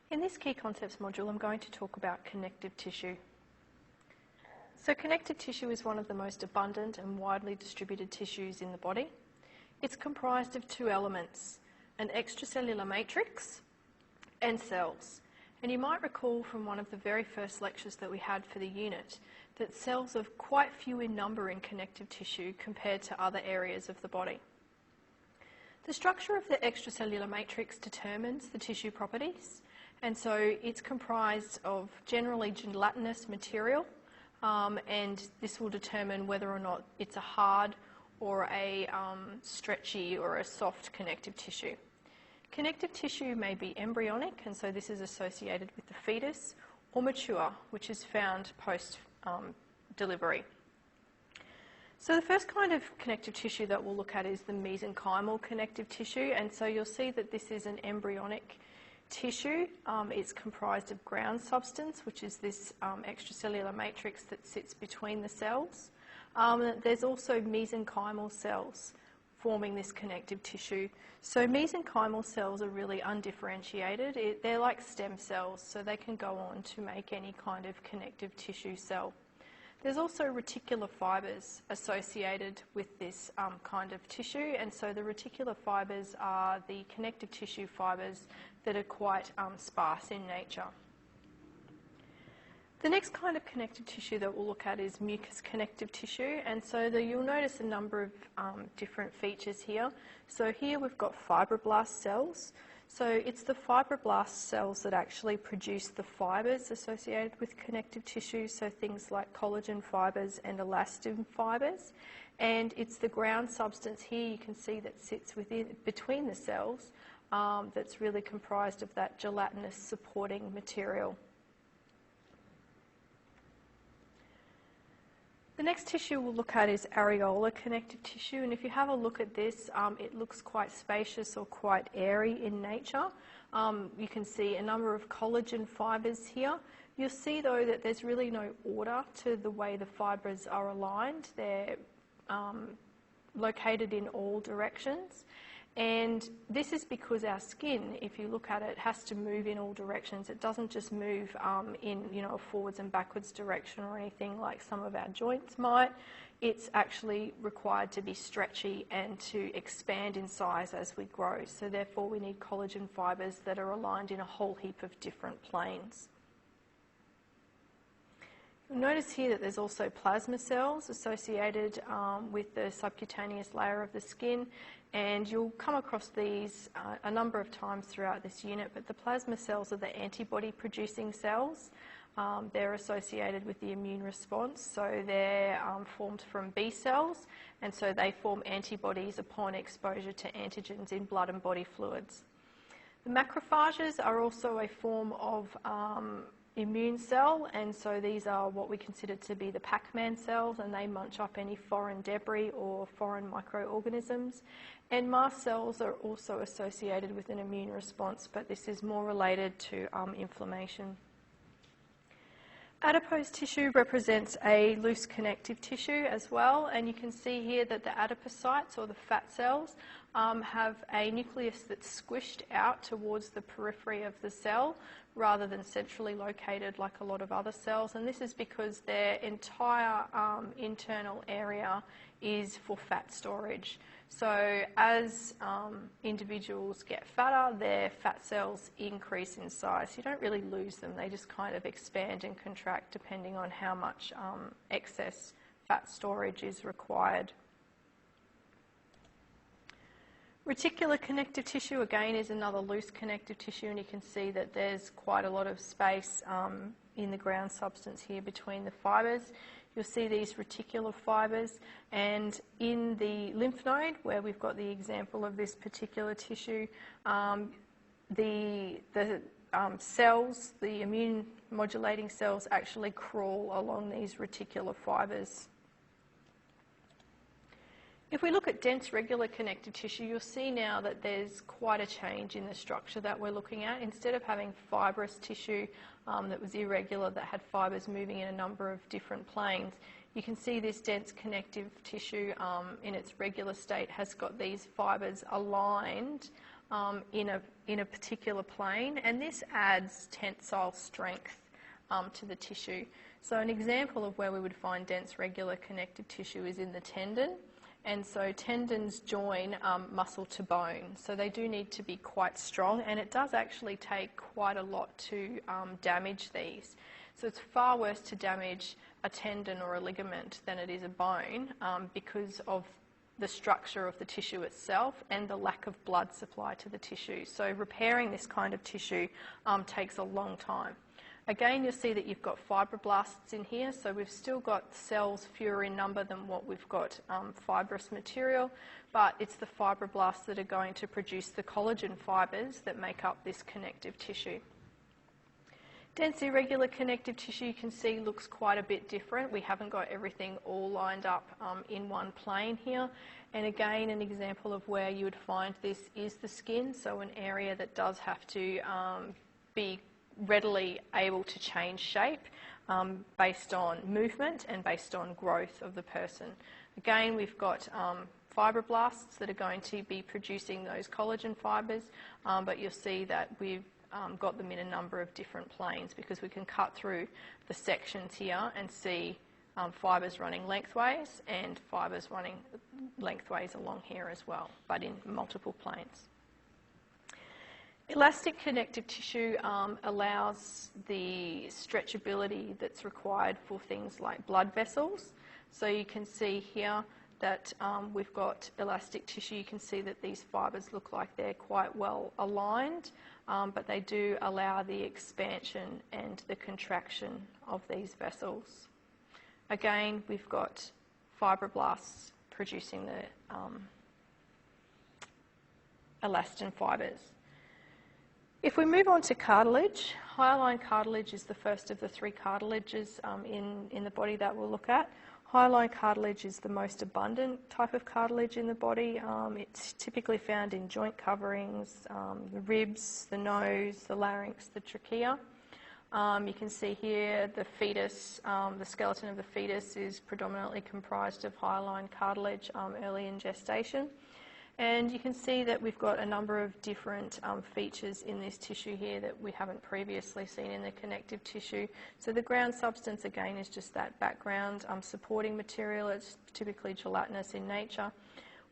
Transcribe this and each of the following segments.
In this Key Concepts module, I'm going to talk about connective tissue. So connective tissue is one of the most abundant and widely distributed tissues in the body. It's comprised of two elements, an extracellular matrix and cells. And you might recall from one of the very first lectures that we had for the unit that cells are quite few in number in connective tissue compared to other areas of the body. The structure of the extracellular matrix determines the tissue properties, and so it's comprised of generally gelatinous material, and this will determine whether or not it's a hard or a stretchy or a soft connective tissue. Connective tissue may be embryonic, and so this is associated with the fetus, or mature, which is found post-delivery. So the first kind of connective tissue that we'll look at is the mesenchymal connective tissue, and so you'll see that this is an embryonic tissue. It's comprised of ground substance, which is this extracellular matrix that sits between the cells. There's also mesenchymal cells forming this connective tissue. So mesenchymal cells are really undifferentiated. They're like stem cells, so they can go on to make any kind of connective tissue cell. There's also reticular fibres associated with this kind of tissue, and so the reticular fibres are the connective tissue fibres that are quite sparse in nature. The next kind of connective tissue that we'll look at is mucous connective tissue, and so you'll notice a number of different features here. So here we've got fibroblast cells. So it's the fibroblast cells that actually produce the fibres associated with connective tissue, so things like collagen fibres and elastin fibres. And it's the ground substance here you can see that sits between the cells that's really comprised of that gelatinous supporting material. The next tissue we'll look at is areolar connective tissue, and if you have a look at this, it looks quite spacious or quite airy in nature. You can see a number of collagen fibres here. You'll see though that there's really no order to the way the fibres are aligned. They're located in all directions. And this is because our skin, if you look at it, has to move in all directions. It doesn't just move in a forwards and backwards direction or anything like some of our joints might. It's actually required to be stretchy and to expand in size as we grow. So therefore we need collagen fibres that are aligned in a whole heap of different planes. You'll notice here that there's also plasma cells associated with the subcutaneous layer of the skin, and you'll come across these a number of times throughout this unit, but the plasma cells are the antibody producing cells. They're associated with the immune response, so they're formed from B cells, and so they form antibodies upon exposure to antigens in blood and body fluids. The macrophages are also a form of immune cell, and so these are what we consider to be the Pac-Man cells, and they munch up any foreign debris or foreign microorganisms. And mast cells are also associated with an immune response, but this is more related to inflammation. Adipose tissue represents a loose connective tissue as well, and you can see here that the adipocytes, or the fat cells, have a nucleus that's squished out towards the periphery of the cell rather than centrally located like a lot of other cells, and this is because their entire internal area is for fat storage. So as individuals get fatter, their fat cells increase in size. You don't really lose them, they just kind of expand and contract depending on how much excess fat storage is required. Reticular connective tissue, again, is another loose connective tissue, and you can see that there's quite a lot of space in the ground substance here between the fibres. You'll see these reticular fibres, and in the lymph node, where we've got the example of this particular tissue, the cells, the immune modulating cells, actually crawl along these reticular fibres. If we look at dense regular connective tissue, you'll see now that there's quite a change in the structure that we're looking at. Instead of having fibrous tissue that was irregular, that had fibres moving in a number of different planes, you can see this dense connective tissue in its regular state has got these fibres aligned in a particular plane, and this adds tensile strength to the tissue. So an example of where we would find dense regular connective tissue is in the tendon, and so tendons join muscle to bone, so they do need to be quite strong, and it does actually take quite a lot to damage these. So it's far worse to damage a tendon or a ligament than it is a bone because of the structure of the tissue itself and the lack of blood supply to the tissue. So repairing this kind of tissue takes a long time. Again, you'll see that you've got fibroblasts in here, so we've still got cells fewer in number than what we've got fibrous material, but it's the fibroblasts that are going to produce the collagen fibres that make up this connective tissue. Dense irregular connective tissue, you can see, looks quite a bit different. We haven't got everything all lined up in one plane here. And again, an example of where you would find this is the skin, so an area that does have to be readily able to change shape based on movement and based on growth of the person. Again, we've got fibroblasts that are going to be producing those collagen fibres, but you'll see that we've got them in a number of different planes because we can cut through the sections here and see fibres running lengthways and fibres running lengthways along here as well, but in multiple planes. Elastic connective tissue allows the stretchability that's required for things like blood vessels. So you can see here that we've got elastic tissue. You can see that these fibres look like they're quite well aligned, but they do allow the expansion and the contraction of these vessels. Again, we've got fibroblasts producing the elastin fibres. If we move on to cartilage, hyaline cartilage is the first of the three cartilages in the body that we'll look at. Hyaline cartilage is the most abundant type of cartilage in the body. It's typically found in joint coverings, the ribs, the nose, the larynx, the trachea. You can see here the fetus, the skeleton of the fetus is predominantly comprised of hyaline cartilage early in gestation. And you can see that we've got a number of different features in this tissue here that we haven't previously seen in the connective tissue. So the ground substance, again, is just that background supporting material. It's typically gelatinous in nature.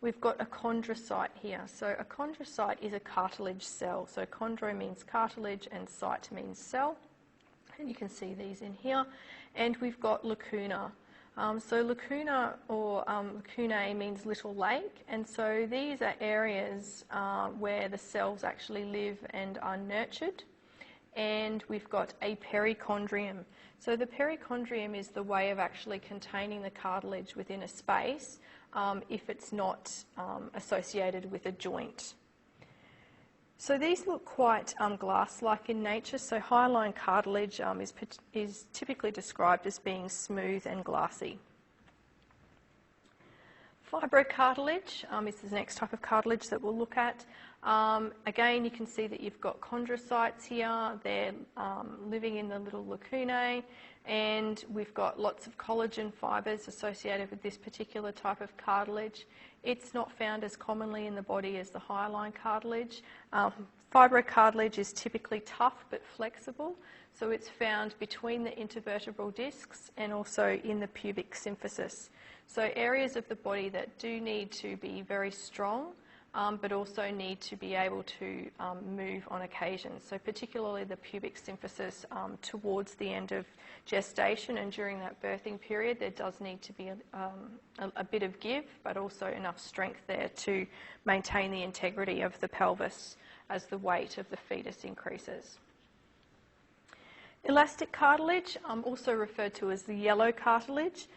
We've got a chondrocyte here. So a chondrocyte is a cartilage cell. So chondro means cartilage and cyte means cell. And you can see these in here. And we've got lacuna. So lacuna or lacunae means little lake, and so these are areas where the cells actually live and are nurtured. And we've got a perichondrium. So the perichondrium is the way of actually containing the cartilage within a space if it's not associated with a joint. So these look quite glass-like in nature. So hyaline cartilage is typically described as being smooth and glassy. Fibrocartilage is the next type of cartilage that we'll look at. Again, you can see that you've got chondrocytes here. They're living in the little lacunae, and we've got lots of collagen fibres associated with this particular type of cartilage. It's not found as commonly in the body as the hyaline cartilage. Fibrocartilage is typically tough but flexible, so it's found between the intervertebral discs and also in the pubic symphysis. So areas of the body that do need to be very strong, but also need to be able to move on occasion. So particularly the pubic symphysis towards the end of gestation and during that birthing period, there does need to be a bit of give, but also enough strength there to maintain the integrity of the pelvis as the weight of the fetus increases. Elastic cartilage, also referred to as the yellow cartilage,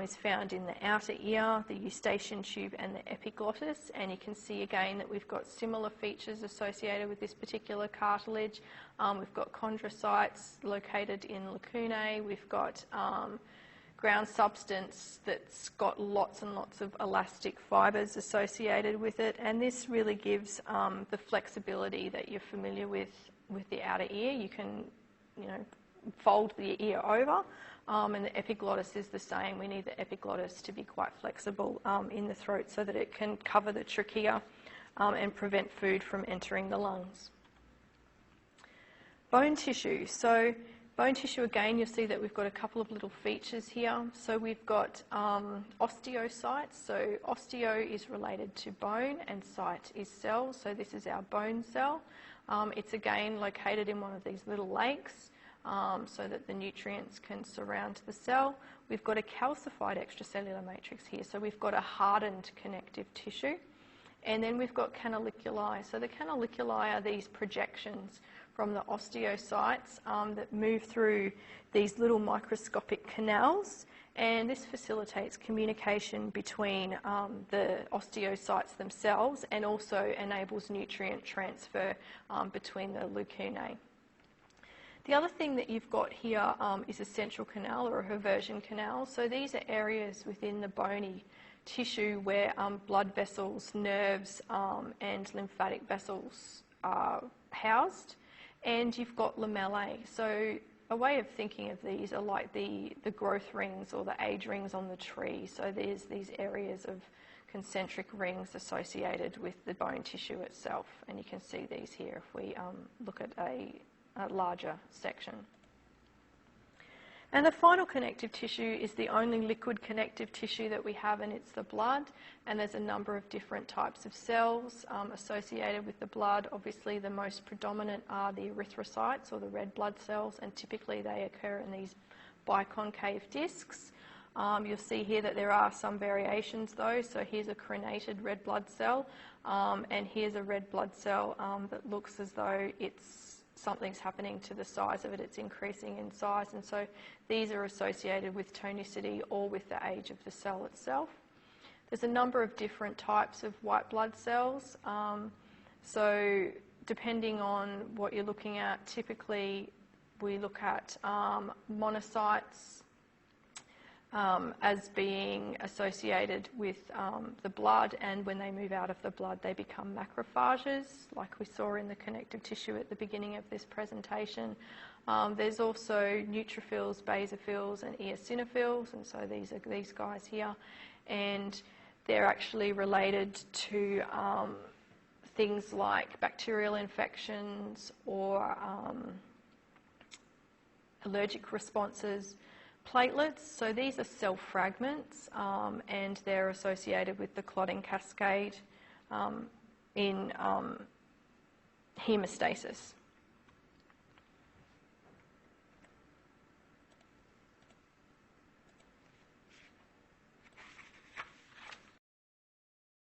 is found in the outer ear, the eustachian tube and the epiglottis, and you can see again that we've got similar features associated with this particular cartilage. We've got chondrocytes located in lacunae, we've got ground substance that's got lots and lots of elastic fibres associated with it, and this really gives the flexibility that you're familiar with the outer ear. You can fold the ear over, and the epiglottis is the same. We need the epiglottis to be quite flexible in the throat so that it can cover the trachea and prevent food from entering the lungs. Bone tissue. So bone tissue, again, you'll see that we've got a couple of little features here. So we've got osteocytes. So osteo is related to bone and cyte is cell. So this is our bone cell. It's again located in one of these little lakes so that the nutrients can surround the cell. We've got a calcified extracellular matrix here. So we've got a hardened connective tissue. And then we've got canaliculi. So the canaliculi are these projections from the osteocytes that move through these little microscopic canals, and this facilitates communication between the osteocytes themselves and also enables nutrient transfer between the lacunae. The other thing that you've got here is a central canal or a Haversian canal. So these are areas within the bony tissue where blood vessels, nerves and lymphatic vessels are housed. And you've got lamellae. So a way of thinking of these are like the growth rings or the age rings on the tree. So there's these areas of concentric rings associated with the bone tissue itself. And you can see these here if we look at a larger section. And the final connective tissue is the only liquid connective tissue that we have, and it's the blood. And there's a number of different types of cells associated with the blood. Obviously, the most predominant are the erythrocytes or the red blood cells, and typically they occur in these biconcave discs. You'll see here that there are some variations though. So here's a crenated red blood cell, and here's a red blood cell that looks as though something's happening to the size of it, it's increasing in size, and so these are associated with tonicity or with the age of the cell itself. There's a number of different types of white blood cells, so depending on what you're looking at, typically we look at monocytes as being associated with the blood, and when they move out of the blood they become macrophages, like we saw in the connective tissue at the beginning of this presentation. There's also neutrophils, basophils and eosinophils, and so these are these guys here, and they're actually related to things like bacterial infections or allergic responses. Platelets, so these are cell fragments and they're associated with the clotting cascade in hemostasis.